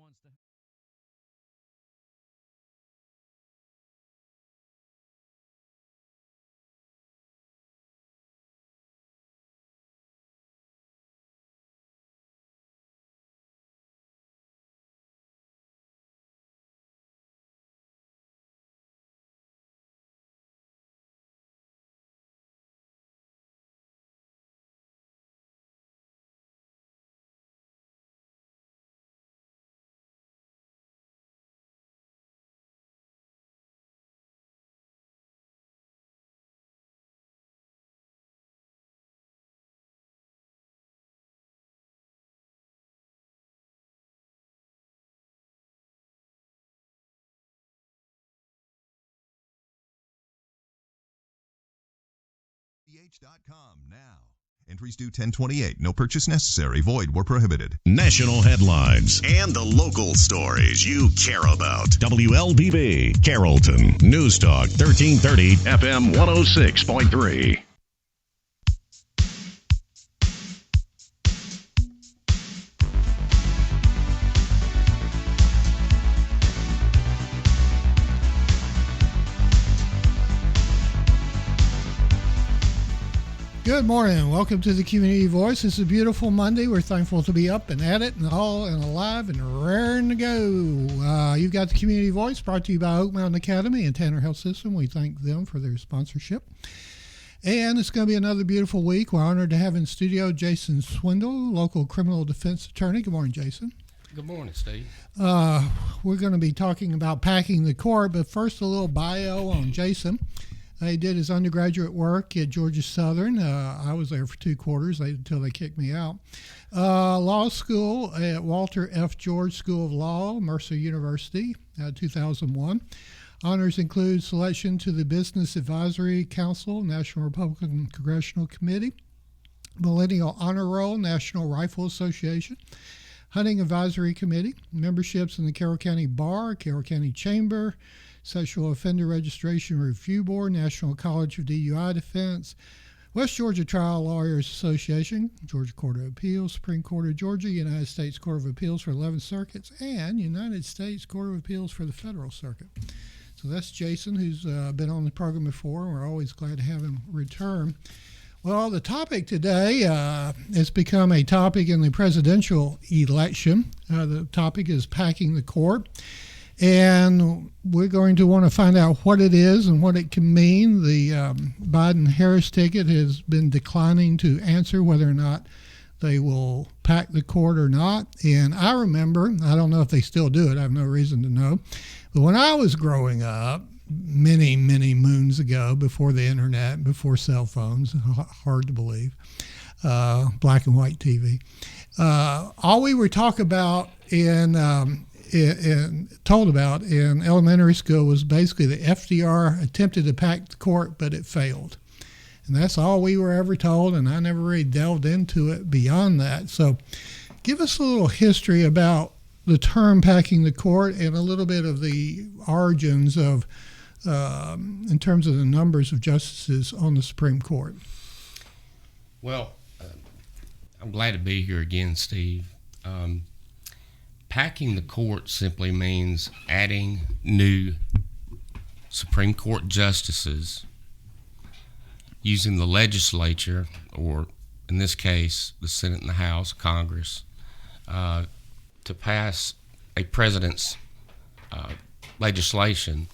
wants to. PH.com now. Entries due 1028. No purchase necessary. Void where prohibited. National headlines and the local stories you care about. WLBB, Carrollton. News Talk 1330 FM 106.3. Good morning. Welcome to the Community Voice. It's a beautiful Monday. We're thankful to be up and at it and all and alive and raring to go. You've got the Community Voice brought to you by Oak Mountain Academy and Tanner Health System. We thank them for their sponsorship. And it's going to be another beautiful week. We're honored to have in studio Jason Swindle, local criminal defense attorney. Good morning, Jason. Good morning, Steve. We're going to be talking about packing the court, but first a little bio on Jason. He did his undergraduate work at Georgia Southern. I was there for 2 quarters until they kicked me out. Law school at Walter F. George School of Law, Mercer University, 2001. Honors include selection to the Business Advisory Council, National Republican Congressional Committee, Millennial Honor Roll, National Rifle Association, Hunting Advisory Committee, memberships in the Carroll County Bar, Carroll County Chamber, Sexual Offender Registration Review Board, National College of DUI Defense, West Georgia Trial Lawyers Association, Georgia Court of Appeals, Supreme Court of Georgia, United States Court of Appeals for 11 circuits, and United States Court of Appeals for the Federal Circuit. So that's Jason, who's been on the program before, and we're always glad to have him return. Well, the topic today has become a topic in the presidential election. The topic is packing the court. And we're going to want to find out what it is and what it can mean. The Biden-Harris ticket has been declining to answer whether or not they will pack the court or not. And I remember, I don't know if they still do it, I have no reason to know, but when I was growing up, many, many moons ago, before the internet, before cell phones, hard to believe, black and white TV, all we were told about in elementary school was basically the FDR attempted to pack the court, but it failed. And that's all we were ever told, and I never really delved into it beyond that. So give us a little history about the term packing the court and a little bit of the origins of, in terms of the numbers of justices on the Supreme Court. Well, I'm glad to be here again, Steve. Packing the court simply means adding new Supreme Court justices using the legislature, or in this case, the Senate and the House, Congress, to pass a president's legislation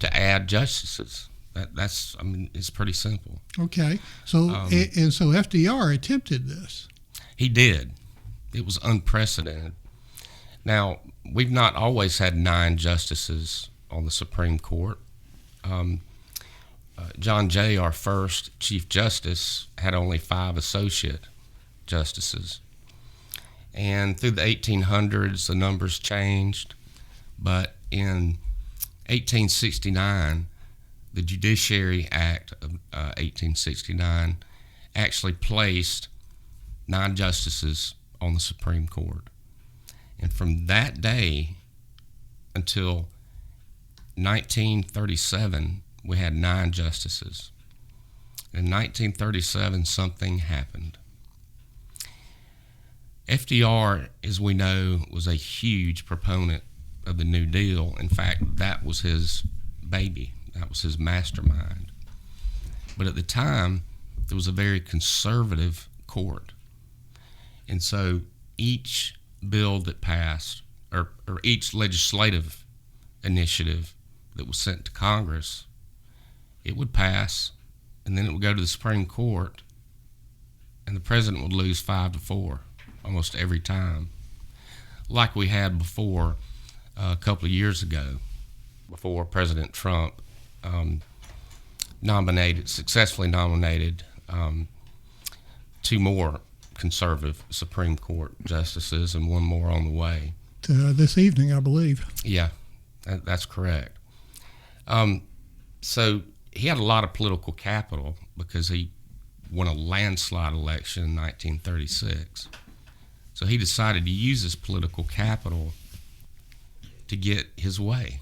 to add justices. It's pretty simple. Okay. So, and so FDR attempted this. He did. It was unprecedented. Now, we've not always had 9 justices on the Supreme Court. John Jay, our first Chief Justice, had only 5 associate justices. And through the 1800s, the numbers changed. But in 1869, the Judiciary Act of 1869 actually placed 9 justices on the Supreme Court. And from that day until 1937, we had 9 justices. In 1937, something happened. FDR, as we know, was a huge proponent of the New Deal. In fact, that was his baby. That was his mastermind. But at the time, it was a very conservative court. And so each bill that passed, or each legislative initiative that was sent to Congress, it would pass, and then it would go to the Supreme Court, and the president would lose 5-4 almost every time, like we had before a couple of years ago, before President Trump successfully nominated 2 more conservative Supreme Court justices and 1 more on the way. This evening, I believe. Yeah, that's correct. So he had a lot of political capital because he won a landslide election in 1936. So he decided to use his political capital to get his way.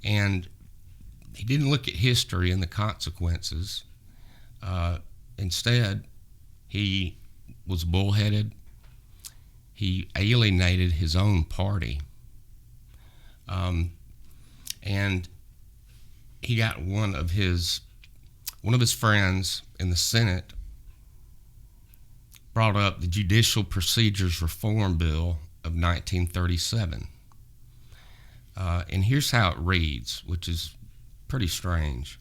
And he didn't look at history and the consequences. Instead, he was bullheaded. He alienated his own party. And he got one of his friends in the Senate brought up the Judicial Procedures Reform Bill of 1937. And here's how it reads, which is pretty strange.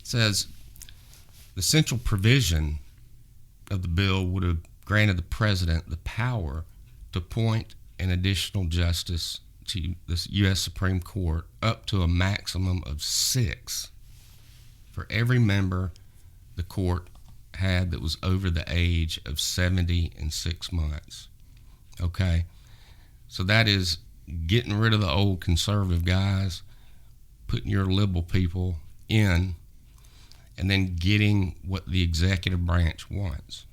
It says, the central provision of the bill would have granted the president the power to appoint an additional justice to the U.S. Supreme Court up to a maximum of 6 for every member the court had that was over the age of 70 and 6 months. Okay? So that is getting rid of the old conservative guys, putting your liberal people in, and then getting what the executive branch wants.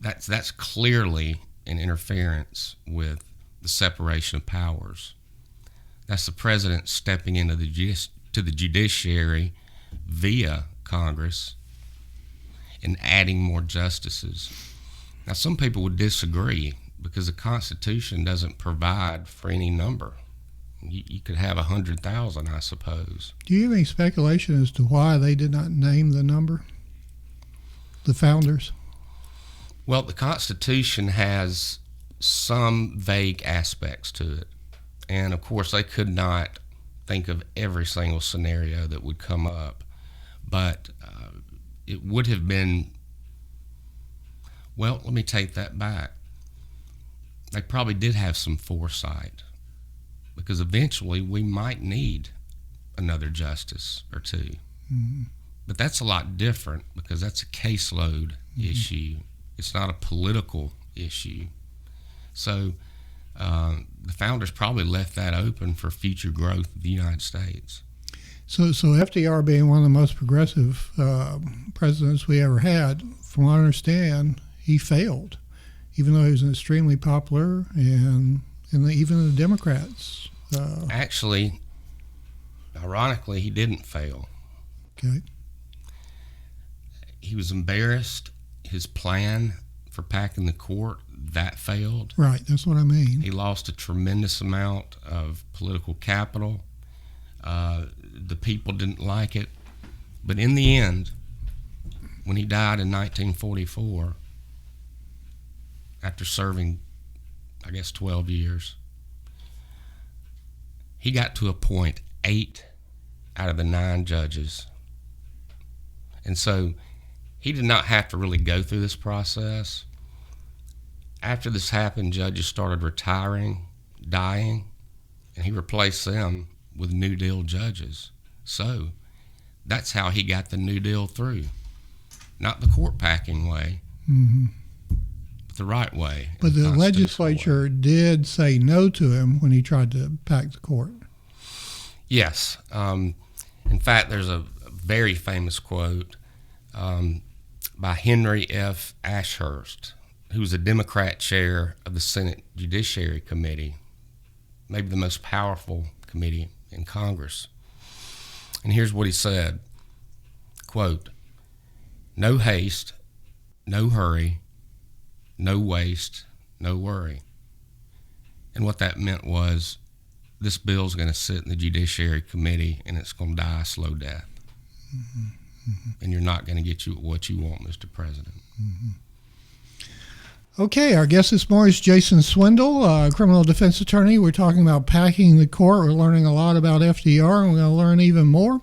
That's clearly an interference with the separation of powers. That's the president stepping into the judiciary via Congress and adding more justices. Now, some people would disagree because the Constitution doesn't provide for any number. You could have 100,000, I suppose. Do you have any speculation as to why they did not name the number? The founders? Well, the Constitution has some vague aspects to it. And, of course, they could not think of every single scenario that would come up. But it would have been, well, let me take that back. They probably did have some foresight, because eventually we might need another justice or 2. Mm-hmm. But that's a lot different because that's a caseload issue. It's not a political issue. So the founders probably left that open for future growth of the United States. So FDR being one of the most progressive presidents we ever had, from what I understand, he failed, even though he was extremely popular, and even the Democrats. Actually, ironically, he didn't fail. Okay. He was embarrassed. His plan for packing the court, that failed. Right, that's what I mean. He lost a tremendous amount of political capital. The people didn't like it. But in the end, when he died in 1944, after serving, I guess, 12 years, he got to appoint 8 out of the 9 judges. And so he did not have to really go through this process. After this happened, judges started retiring, dying, and he replaced them with New Deal judges. So that's how he got the New Deal through. Not the court packing way, but the right way. But the legislature did say no to him when he tried to pack the court. Yes. In fact, there's a very famous quote by Henry F. Ashurst, who was a Democrat chair of the Senate Judiciary Committee, maybe the most powerful committee in Congress. And here's what he said, quote, "No haste, no hurry, no waste, no worry. And what that meant was this bill's going to sit in the Judiciary Committee and it's going to die a slow death. And you're not going to get what you want, Mr. President. Okay, our guest this morning is Jason Swindle, criminal defense attorney. We're talking about packing the court. We're learning a lot about FDR, and we're going to learn even more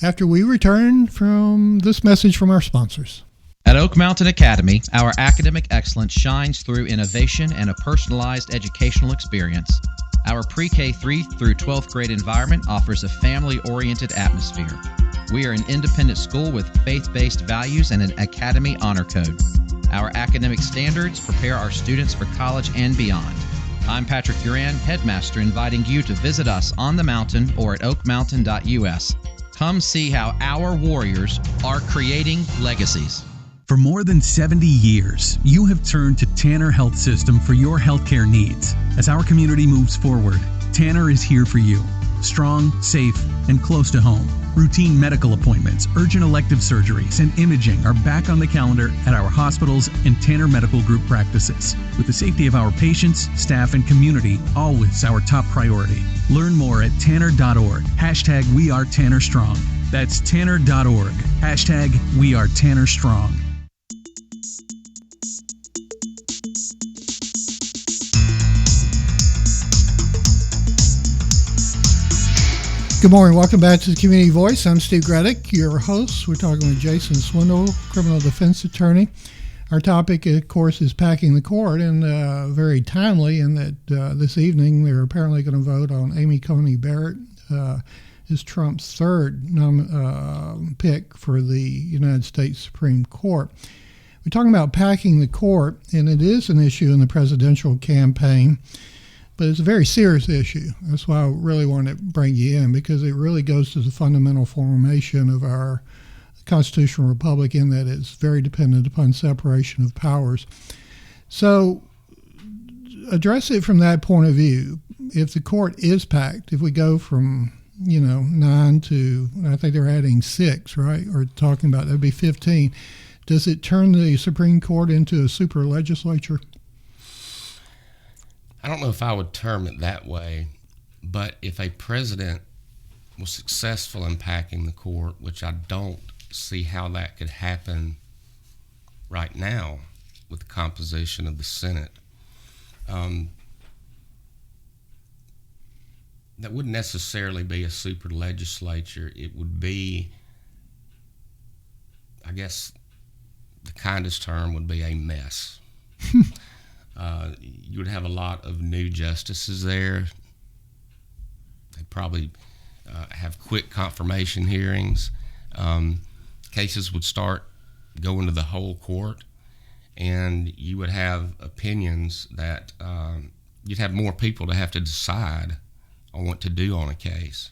after we return from this message from our sponsors. At Oak Mountain Academy, our academic excellence shines through innovation and a personalized educational experience. Our pre-K 3 through 12th grade environment offers a family-oriented atmosphere. We are an independent school with faith-based values and an academy honor code. Our academic standards prepare our students for college and beyond. I'm Patrick Duran, headmaster, inviting you to visit us on the mountain or at oakmountain.us. Come see how our warriors are creating legacies. For more than 70 years, you have turned to Tanner Health System for your healthcare needs. As our community moves forward, Tanner is here for you. Strong, safe, and close to home. Routine medical appointments, urgent elective surgeries, and imaging are back on the calendar at our hospitals and Tanner Medical Group practices. With the safety of our patients, staff, and community always our top priority. Learn more at tanner.org. # We Are Tanner Strong. That's tanner.org. # We Are Tanner Strong. Good morning. Welcome back to the Community Voice. I'm Steve Gredick, your host. We're talking with Jason Swindle, criminal defense attorney. Our topic, of course, is packing the court, and very timely in that this evening they're apparently going to vote on Amy Coney Barrett as Trump's third pick for the United States Supreme Court. We're talking about packing the court, and it is an issue in the presidential campaign. But it's a very serious issue. That's why I really wanted to bring you in, because it really goes to the fundamental formation of our constitutional republic, in that it's very dependent upon separation of powers. So address it from that point of view. If the court is packed, if we go from 9 to, I think they're adding 6, right? Or talking about that'd be 15. Does it turn the Supreme Court into a super legislature? I don't know if I would term it that way, but if a president was successful in packing the court, which I don't see how that could happen right now with the composition of the Senate, that wouldn't necessarily be a super legislature. It would be, I guess the kindest term would be a mess. You would have a lot of new justices there. They'd probably have quick confirmation hearings. Cases would start going to the whole court, and you would have opinions that you'd have more people to have to decide on what to do on a case.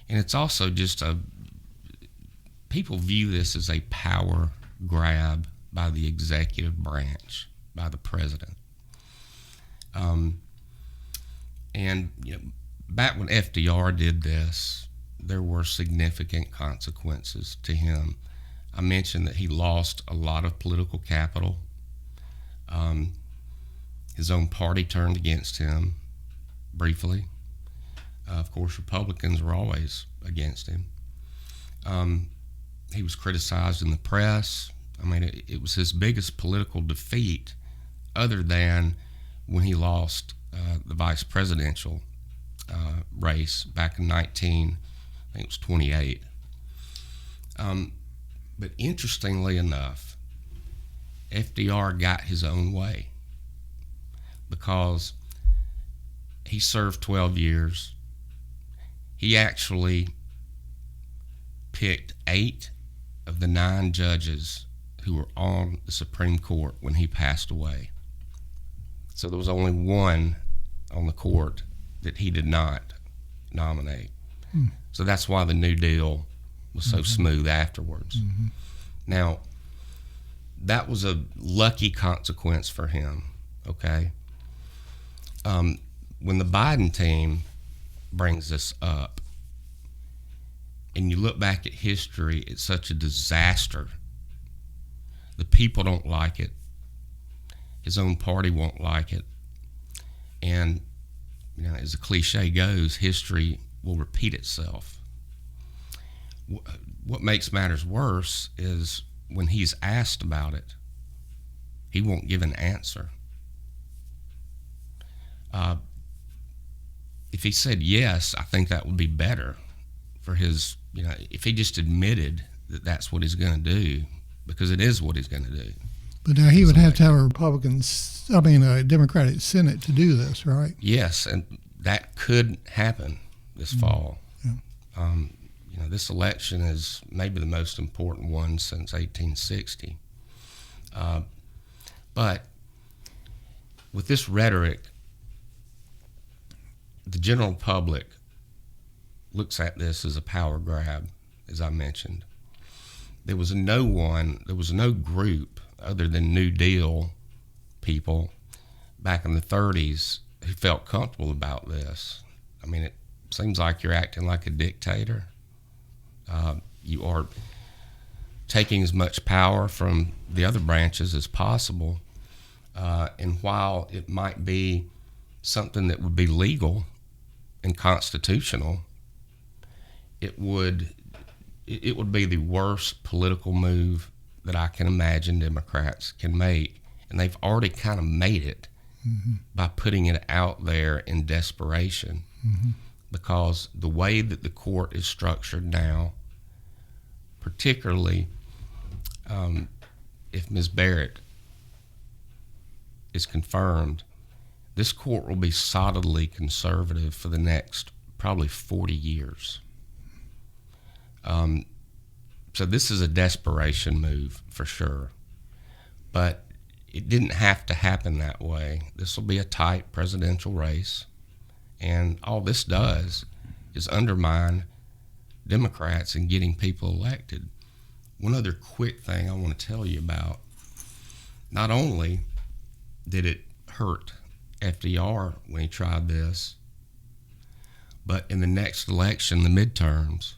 And it's also just people view this as a power grab by the executive branch, by the president. And back when FDR did this, there were significant consequences to him. I mentioned that he lost a lot of political capital. His own party turned against him briefly. Of course, Republicans were always against him. He was criticized in the press. I mean, it was his biggest political defeat, other than when he lost the vice presidential race back in 28. But interestingly enough, FDR got his own way, because he served 12 years. He actually picked 8 of the 9 judges who were on the Supreme Court when he passed away. So there was only 1 on the court that he did not nominate. So that's why the New Deal was so smooth afterwards. Now, that was a lucky consequence for him, okay? When the Biden team brings this up, and you look back at history, it's such a disaster. The people don't like it. His own party won't like it. And, as the cliche goes, history will repeat itself. What makes matters worse is when he's asked about it, he won't give an answer. If he said yes, I think that would be better for his, if he just admitted that that's what he's going to do, because it is what he's going to do. But now he would have to have a Democratic Senate to do this, right? Yes, and that could happen this fall. Yeah. This election is maybe the most important one since 1860. But with this rhetoric, the general public looks at this as a power grab, as I mentioned. There was no group other than New Deal people back in the 30s who felt comfortable about this. I mean, it seems like you're acting like a dictator. You are taking as much power from the other branches as possible. And while it might be something that would be legal and constitutional, it would be the worst political move that I can imagine Democrats can make. And they've already kind of made it by putting it out there in desperation. Because the way that the court is structured now, particularly if Ms. Barrett is confirmed, this court will be solidly conservative for the next probably 40 years. So this is a desperation move for sure. But it didn't have to happen that way. This will be a tight presidential race. And all this does is undermine Democrats in getting people elected. One other quick thing I want to tell you about. Not only did it hurt FDR when he tried this, but in the next election, the midterms,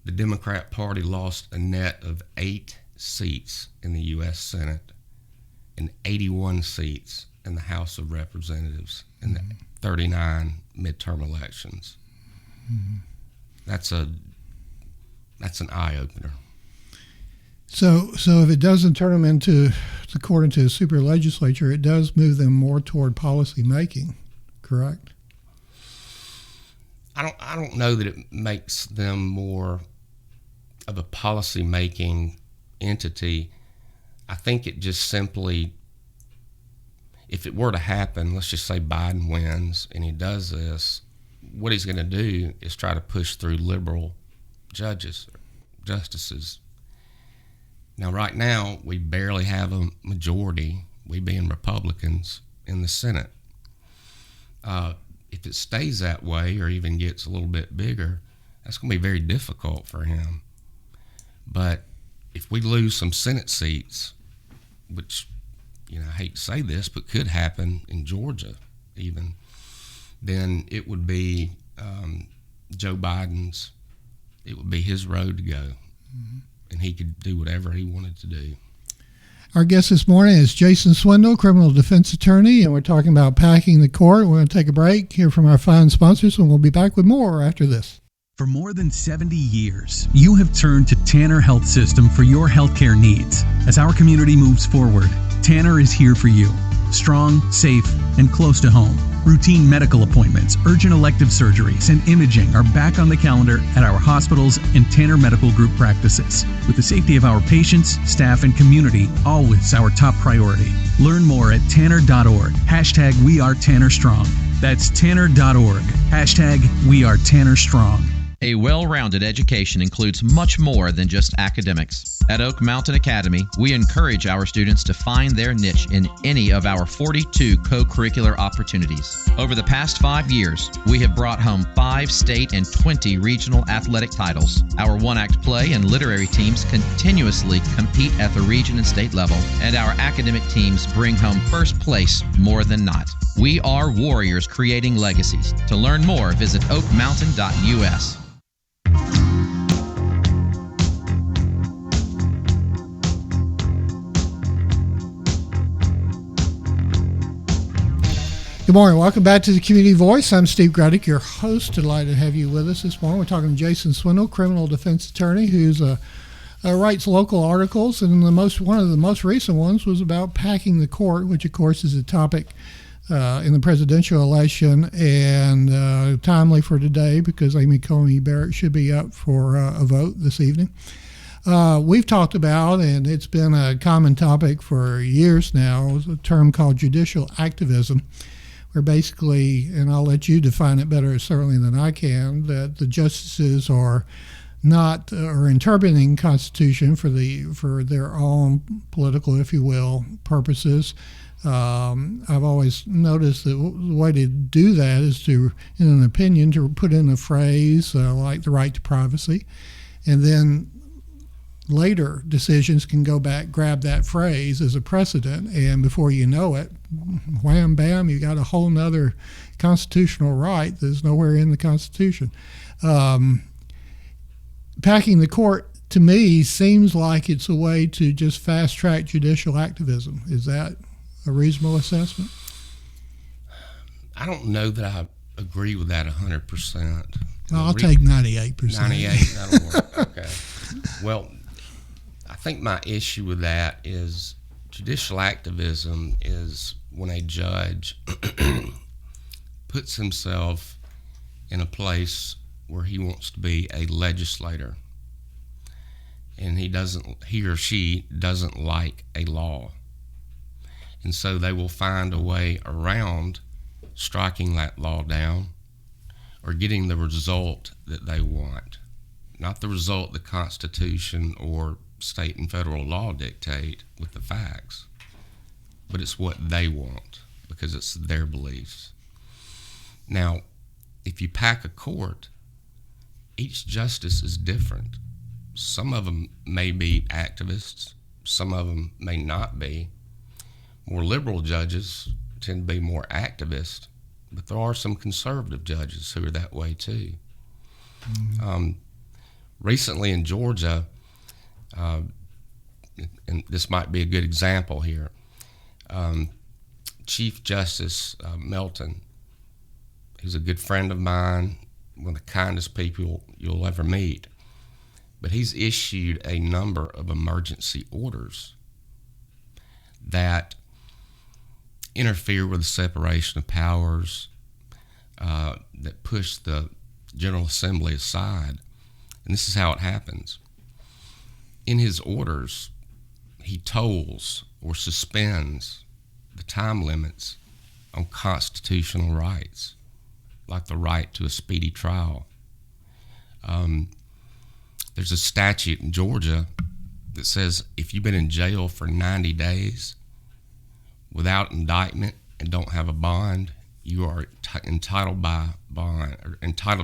the Democrat Party lost a net of 8 seats in the U.S. Senate and 81 seats in the House of Representatives in the 39 midterm elections. That's an eye-opener. So if it doesn't turn them into the court into a super legislature, it does move them more toward policy making, correct? I don't know that it makes them more of a policy making entity. I think it just simply, if it were to happen, let's just say Biden wins and he does this, what he's going to do is try to push through liberal justices. Now, right now, we barely have a majority, we being Republicans, in the Senate. If it stays that way or even gets a little bit bigger, that's going to be very difficult for him. But if we lose some Senate seats, which, I hate to say this, but could happen in Georgia even, then it would be Joe Biden's, it would be his road to go. And he could do whatever he wanted to do. Our guest this morning is Jason Swindle, criminal defense attorney, and we're talking about packing the court. We're going to take a break, hear from our fine sponsors, and we'll be back with more after this. For more than 70 years, you have turned to Tanner Health System for your healthcare needs. As our community moves forward, Tanner is here for you. Strong, safe, and close to home. Routine medical appointments, urgent elective surgeries, and imaging are back on the calendar at our hospitals and Tanner Medical Group practices. With the safety of our patients, staff, and community always our top priority. Learn more at tanner.org. #WeAreTannerStrong. That's tanner.org. #WeAreTannerStrong. A well-rounded education includes much more than just academics. At Oak Mountain Academy, we encourage our students to find their niche in any of our 42 co-curricular opportunities. Over the past 5 years, we have brought home 5 state and 20 regional athletic titles. Our one-act play and literary teams continuously compete at the region and state level, and our academic teams bring home first place more than not. We are warriors creating legacies. To learn more, visit oakmountain.us. Good morning. Welcome back to the Community Voice. I'm Steve Gruddick, your host. Delighted to have you with us this morning. We're talking to Jason Swindle, criminal defense attorney, who's writes local articles, and one of the most recent ones was about packing the court, which of course is a topic in the presidential election, and timely for today because Amy Coney Barrett should be up for a vote this evening. We've talked about, and it's been a common topic for years now, a term called judicial activism, where basically, and I'll let you define it better certainly than I can, that the justices are not or interpreting Constitution for their own political, if you will, purposes. I've always noticed that the way to do that is to, in an opinion, to put in a phrase like the right to privacy, and then later decisions can go back, grab that phrase as a precedent, and before you know it, wham bam, you got a whole nother constitutional right that's nowhere in the Constitution. Packing the court, to me, seems like it's a way to just fast track judicial activism. Is that a reasonable assessment? I don't know that I agree with that 100%. I'll take 98%. 98, that'll work. Okay. Well, I think my issue with that is judicial activism is when a judge puts himself in a place where he wants to be a legislator, and he or she doesn't like a law, and so they will find a way around striking that law down or getting the result that they want, not the result the Constitution or state and federal law dictate with the facts, but it's what they want because it's their beliefs. Now, if you pack a court, each justice is different. Some of them may be activists, some of them may not be. More liberal judges tend to be more activist, but there are some conservative judges who are that way too. Mm-hmm. Recently in Georgia, and this might be a good example here, Chief Justice Melton, who's a good friend of mine, one of the kindest people you'll ever meet, but he's issued a number of emergency orders that interfere with the separation of powers, that push the General Assembly aside. And this is how it happens. In his orders, he tolls or suspends the time limits on constitutional rights, like the right to a speedy trial. There's a statute in Georgia that says if you've been in jail for 90 days without indictment and don't have a bond, you are entitled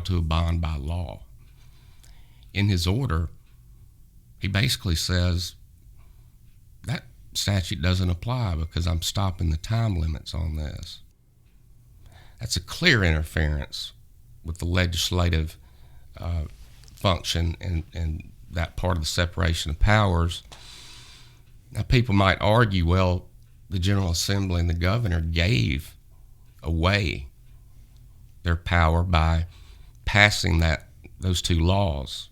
to a bond by law. In his order, he basically says that statute doesn't apply because I'm stopping the time limits on this. That's a clear interference with the legislative function and that part of the separation of powers. Now, people might argue, well, the General Assembly and the governor gave away their power by passing those two laws.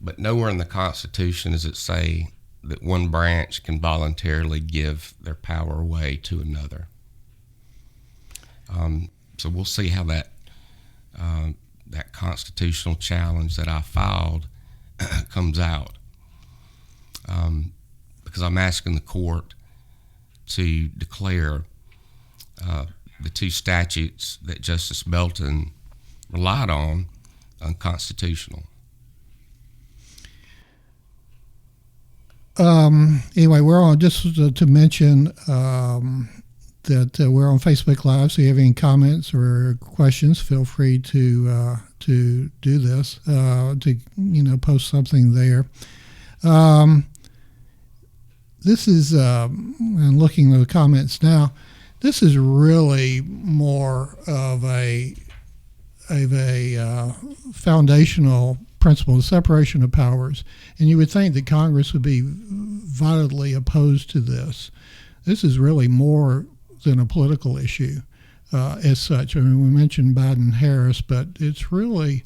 But nowhere in the Constitution does it say that one branch can voluntarily give their power away to another. So we'll see how that constitutional challenge that I filed comes out. Because I'm asking the court to declare the two statutes that Justice Melton relied on unconstitutional. Anyway, we're on, just to mention that we're on Facebook Live, so if you have any comments or questions, feel free to do this, to post something there. This is, and looking at the comments now, this is really more of a foundational principle, the separation of powers. And you would think that Congress would be violently opposed to this. This is really more than a political issue as such. I mean, we mentioned Biden-Harris, but it's really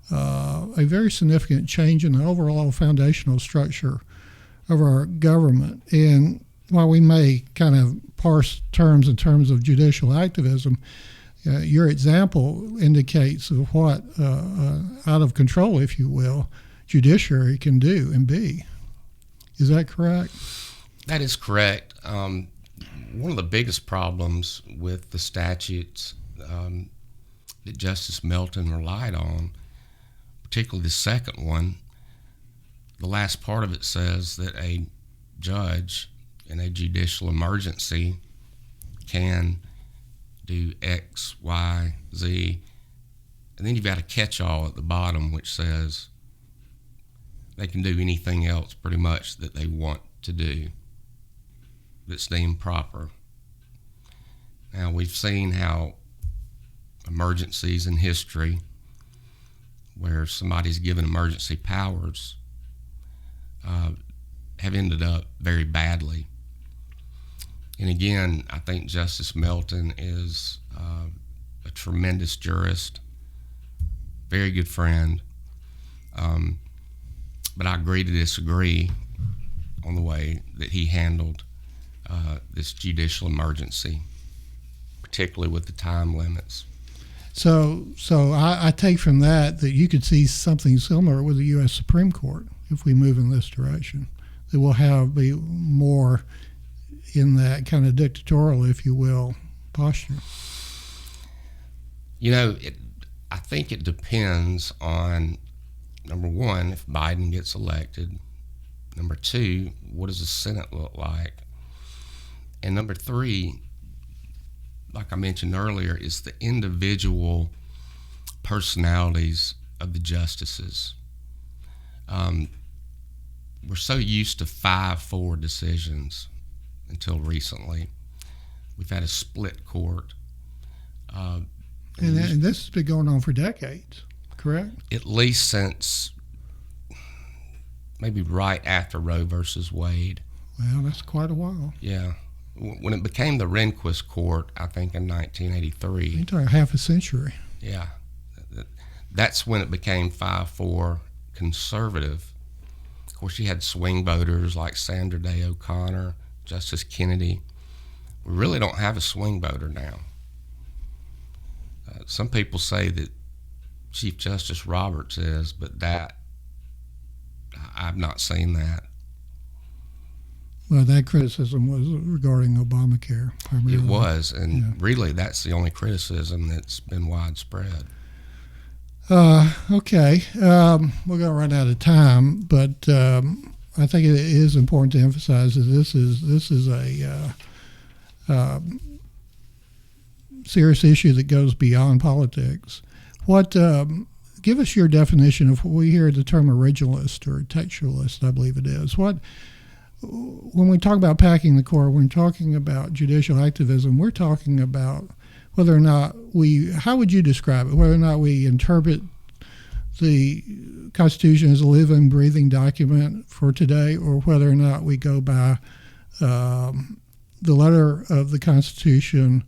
a very significant change in the overall foundational structure of our government. And while we may kind of parse terms in terms of judicial activism, your example indicates of what out of control, if you will, judiciary can do and be. Is that correct? That is correct. One of the biggest problems with the statutes that Justice Melton relied on, particularly the second one, the last part of it says that a judge in a judicial emergency can do X, Y, Z, and then you've got a catch-all at the bottom which says they can do anything else pretty much that they want to do that's deemed proper. Now, we've seen how emergencies in history where somebody's given emergency powers have ended up very badly. And again, I think Justice Melton is a tremendous jurist, very good friend, but I agree to disagree on the way that he handled this judicial emergency, particularly with the time limits. So I take from that you could see something similar with the U.S. Supreme Court if we move in this direction. That will be more in that kind of dictatorial, if you will, posture. You know, I think it depends on, number one, if Biden gets elected. Number two, what does the Senate look like? And number three, like I mentioned earlier, is the individual personalities of the justices. We're so used to 5-4 decisions until recently. We've had a split court. And this has been going on for decades, correct? At least since maybe right after Roe versus Wade. Well, that's quite a while. Yeah. When it became the Rehnquist Court, I think in 1983. You're talking half a century. Yeah. That's when it became 5-4 conservative. Of course, you had swing voters like Sandra Day O'Connor, Justice Kennedy. We really don't have a swing voter now. Some people say that Chief Justice Roberts is, but that I've not seen that. Well, that criticism was regarding Obamacare primarily. It was, and really that's the only criticism that's been widespread. Okay, we're going to run out of time, but I think it is important to emphasize that this is a serious issue that goes beyond politics. Give us your definition of what we hear the term originalist or textualist, I believe it is. When we talk about packing the court, when we're talking about judicial activism, we're talking about whether or not how would you describe it, whether or not we interpret the Constitution as a living, breathing document for today, or whether or not we go by the letter of the Constitution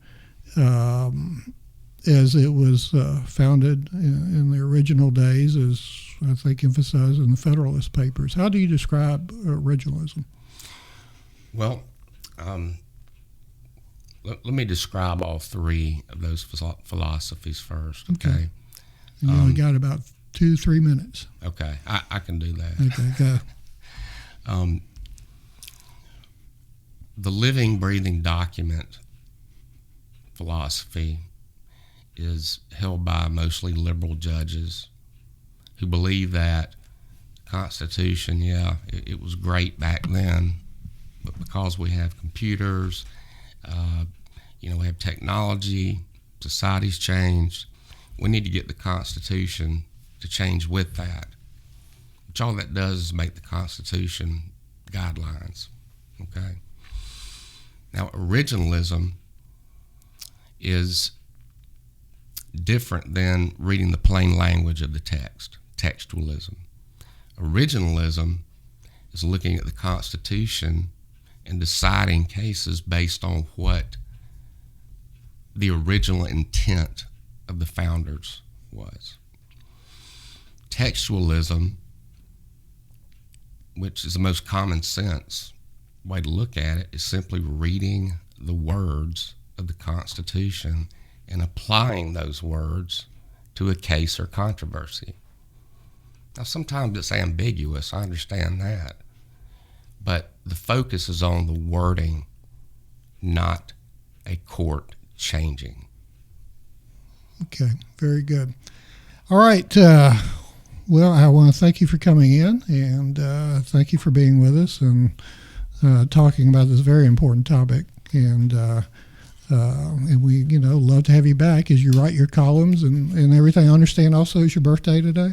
as it was founded in the original days, as I think emphasized in the Federalist Papers. How do you describe originalism? Well, let me describe all three of those philosophies first, okay? You only got about 2-3 minutes. Okay, I can do that. Okay, go. The living, breathing document philosophy is held by mostly liberal judges who believe that the Constitution, it was great back then, but because we have computers, we have technology, society's changed, we need to get the Constitution to change with that. Which all that does is make the Constitution guidelines, okay? Now, originalism is different than reading the plain language of the text, textualism. Originalism is looking at the Constitution and deciding cases based on what the original intent of the founders was. Textualism, which is the most common sense way to look at it, is simply reading the words of the Constitution and applying those words to a case or controversy. Now, sometimes it's ambiguous, I understand that, but the focus is on the wording, not a court changing. Okay, very good. All right. Well, I want to thank you for coming in, and thank you for being with us and talking about this very important topic. And we, love to have you back as you write your columns and everything. I understand also it's your birthday today.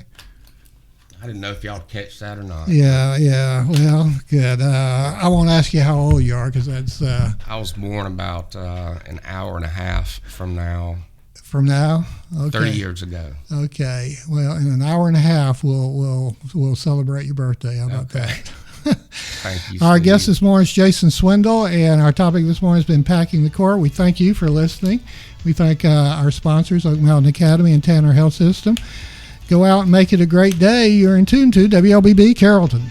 I didn't know if y'all catch that or not. Yeah. Well, good. I won't ask you how old you are because that's. I was born about an hour and a half from now. From now? Okay. 30 years ago. Okay. Well, in an hour and a half, we'll celebrate your birthday. How about that? Thank you. Our Steve. guest this morning is Jason Swindle, and our topic this morning has been packing the court. We thank you for listening. We thank our sponsors, Oak Mountain Academy and Tanner Health System. Go out and make it a great day. You're in tune to WLBB Carrollton.